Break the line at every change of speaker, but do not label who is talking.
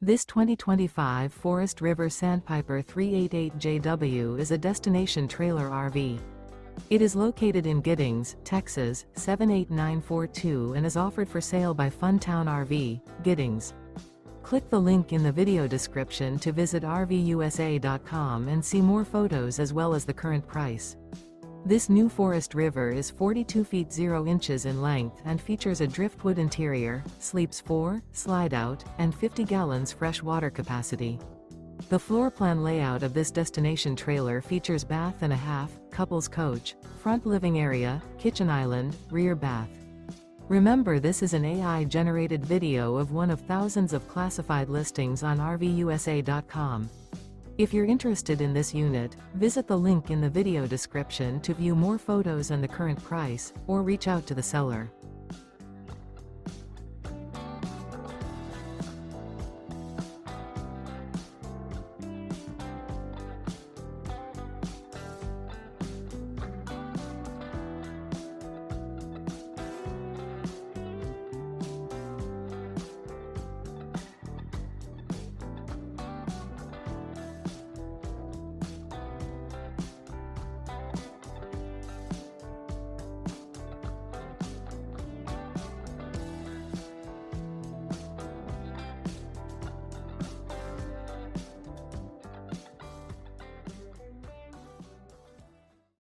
This 2025 Forest River Sandpiper 388JW is a destination trailer RV. It is located in Giddings, Texas, 78942 and is offered for sale by Funtown RV, Giddings. Click the link in the video description to visit RVUSA.com and see more photos as well as the current price. This new Forest River is 42 feet 0 inches in length and features a driftwood interior, sleeps 4, slide-out, and 50 gallons fresh water capacity. The floor plan layout of this destination trailer features bath and a half, couples coach, front living area, kitchen island, rear bath. Remember, this is an AI-generated video of one of thousands of classified listings on RVUSA.com. If you're interested in this unit, visit the link in the video description to view more photos and the current price, or reach out to the seller.